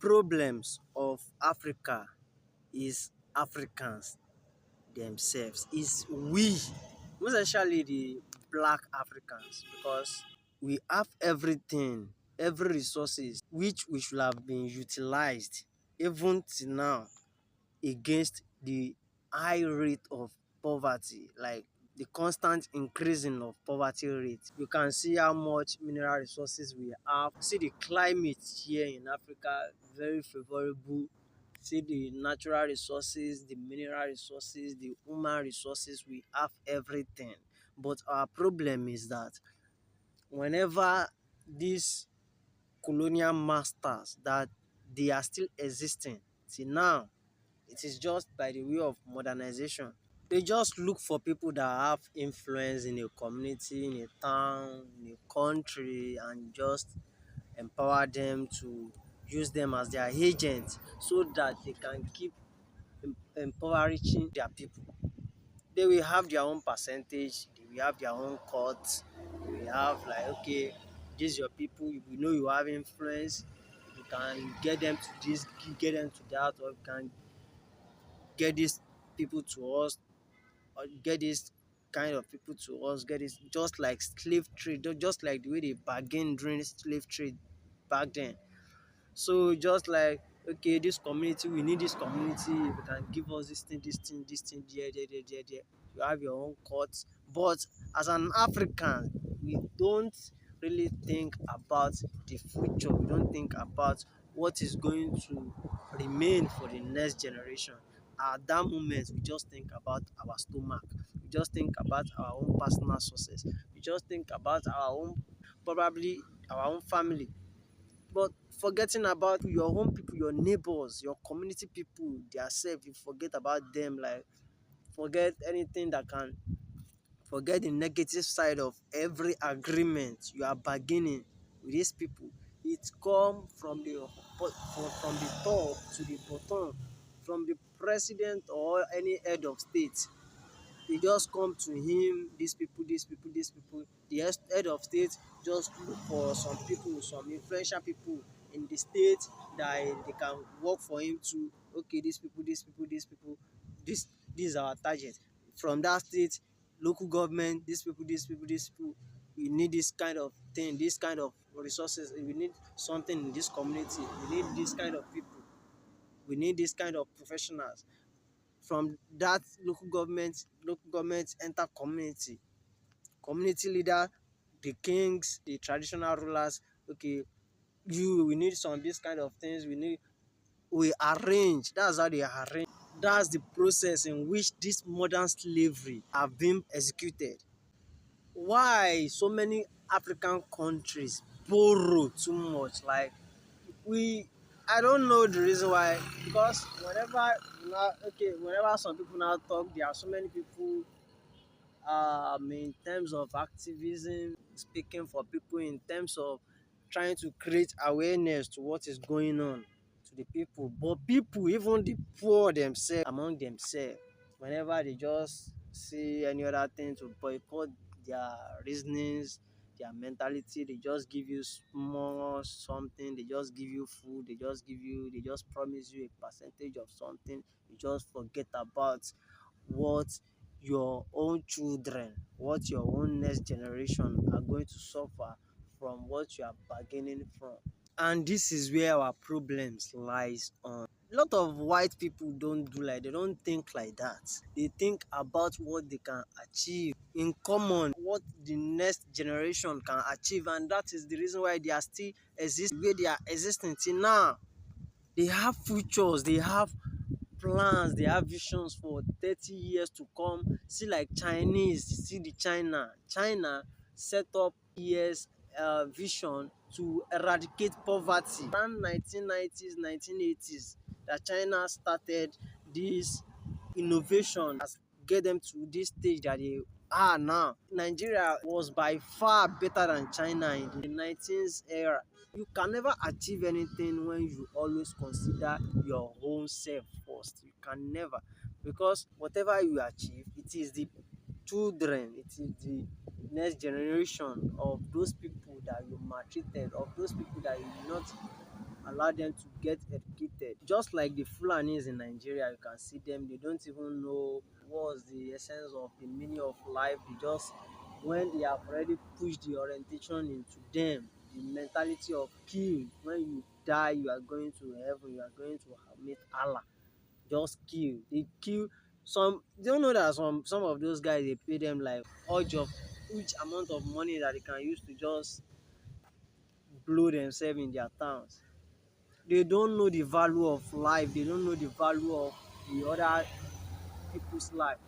problems of Africa is Africans themselves, is we, most especially the black Africans, because we have everything, every resources which we should have been utilized even till now against the high rate of poverty, like the constant increasing of poverty rate. You can see how much mineral resources we have. See the climate here in Africa, very favorable. See the natural resources, the mineral resources, the human resources, we have everything. But our problem is that whenever these colonial masters that they are still existing till now, it is just by the way of modernization. They just look for people that have influence in a community, in a town, in a country, and just empower them to use them as their agents so that they can keep empowering their people. They will have their own percentage, they will have their own cut, they will have like, okay, these your people, we know you have influence, you can get them to this, get them to that, or you can get these people to us, or get this kind of people to us, get this, just like slave trade, just like the way they bargained during slave trade back then. So just like, okay, this community, we need this community, if you can give us this thing, there. You have your own courts. But as an African, we don't really think about the future. We don't think about what is going to remain for the next generation. At that moment, we just think about our stomach. We just think about our own personal sources. We just think about our own, probably our own family, but forgetting about your own people, your neighbors, your community people, their self, you forget about them, like forget anything that can, forget the negative side of every agreement you are bargaining with these people. It come from the from the top to the bottom, from the president or any head of state. They just come to him, these people. The head of state just look for some people, some influential people in the state that they can work for him to, okay, this this is our target. From that state, local government, these people, we need this kind of thing, this kind of resources, we need something in this community, we need this kind of people, we need this kind of professionals. From that local government enter community, community leader, the kings, the traditional rulers, okay, you, we need some this kind of things, we need, we arrange. That's how they arrange. That's the process in which this modern slavery have been executed. Why so many African countries borrow too much? Like, we, I don't know the reason why, because whenever now, okay, whenever some people now talk, there are so many people in terms of activism, speaking for people, in terms of trying to create awareness to what is going on to the people. But people, even the poor themselves, among themselves, whenever they just see any other thing to boycott their reasonings, their mentality, they just give you small something, they just give you food, they just promise you a percentage of something, you just forget about what your own children, what your own next generation are going to suffer from what you are bargaining from. And this is where our problems lies on. A lot of white people don't do, like, they don't think like that. They think about what they can achieve in common, what the next generation can achieve, and that is the reason why they are still existing where they are existing till now. They have futures, they have plans, they have visions for 30 years to come. See, like Chinese, see the China set up years vision to eradicate poverty around 1990s, 1980s, that China started this innovation has get them to this stage that they are now. Nigeria was by far better than China in the 19th era. You can never achieve anything when you always consider your own self first. You can never, because whatever you achieve, it is the children, it is the next generation of those people that you maltreated, of those people that you did not allow them to get educated. Just like the Fulanis in Nigeria, you can see them, they don't even know what's the essence of the meaning of life. They just, when they have already pushed the orientation into them, the mentality of kill, when you die, you are going to heaven, you are going to meet Allah. Just kill. They kill some. They don't know that some of those guys, they pay them like huge amount of money that they can use to just blow themselves in their towns. They don't know the value of life. They don't know the value of the other people's life.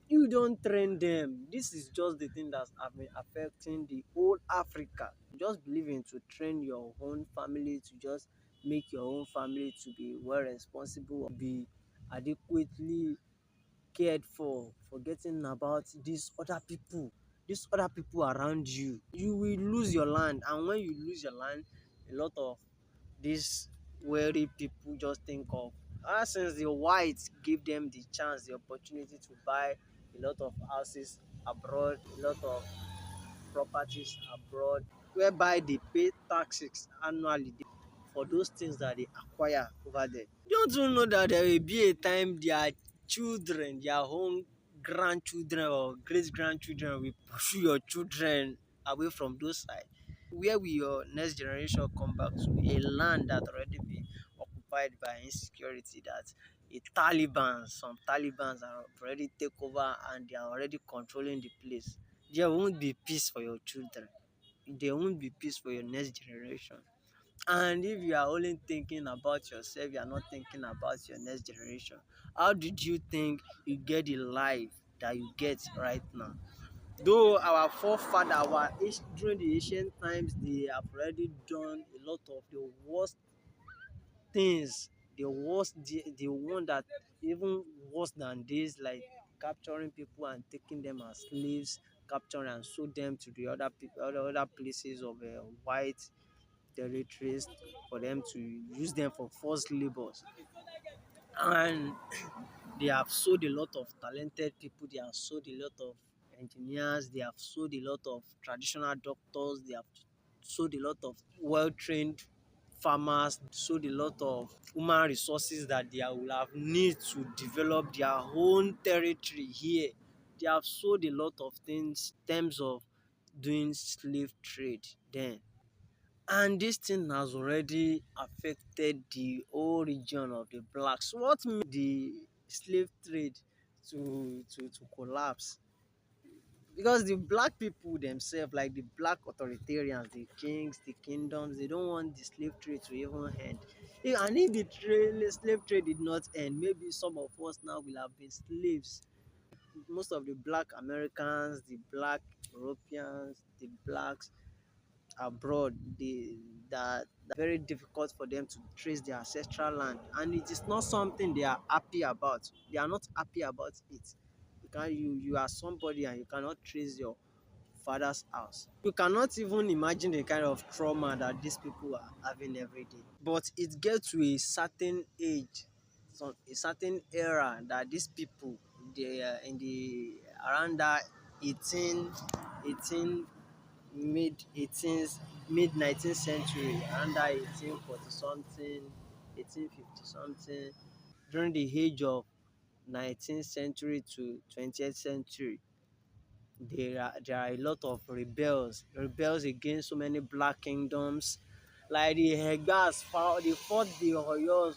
You don't train them. This is just the thing that's been affecting the whole Africa. Just believing to train your own family, to just make your own family to be well responsible, be adequately cared for, forgetting about these other people around you. You will lose your land, and when you lose your land, a lot of these wealthy people just think of, since the whites give them the chance, the opportunity to buy a lot of houses abroad, a lot of properties abroad, whereby they pay taxes annually for those things that they acquire over there. Don't you know that there will be a time their children, their own grandchildren or great grandchildren will pursue your children away from those sides? Where will your next generation come back to? A land that already been occupied by insecurity, that some Talibans are already take over and they are already controlling the place. There won't be peace for your children. There won't be peace for your next generation. And if you are only thinking about yourself, you are not thinking about your next generation. How did you think you get the life that you get right now? Though our forefather, during the ancient times, they have already done a lot of the worst things, the one that even worse than this, like capturing people and taking them as slaves, capturing and sold them to the other people, other places of white territories for them to use them for forced labors. And they have sold a lot of talented people, they have sold a lot of engineers, they have sold a lot of traditional doctors, they have sold a lot of well-trained farmers, sold a lot of human resources that they will have need to develop their own territory here. They have sold a lot of things in terms of doing slave trade then. And this thing has already affected the whole region of the blacks. What made the slave trade to collapse? Because the black people themselves, like the black authoritarians, the kings, the kingdoms, they don't want the slave trade to even end. And if the slave trade did not end, maybe some of us now will have been slaves. Most of the black Americans, the black Europeans, the blacks abroad, that very difficult for them to trace their ancestral land, and it is not something they are happy about. They are not happy about it. You are somebody and you cannot trace your father's house. You cannot even imagine the kind of trauma that these people are having every day. But it gets to a certain age, a certain era, that these people, they are in the around that 18 mid 18th mid 19th century, under 1840 something, 1850 something, during the age of 19th century to 20th century, there are a lot of rebels against so many black kingdoms, like the Hegbas. They fought the Oyos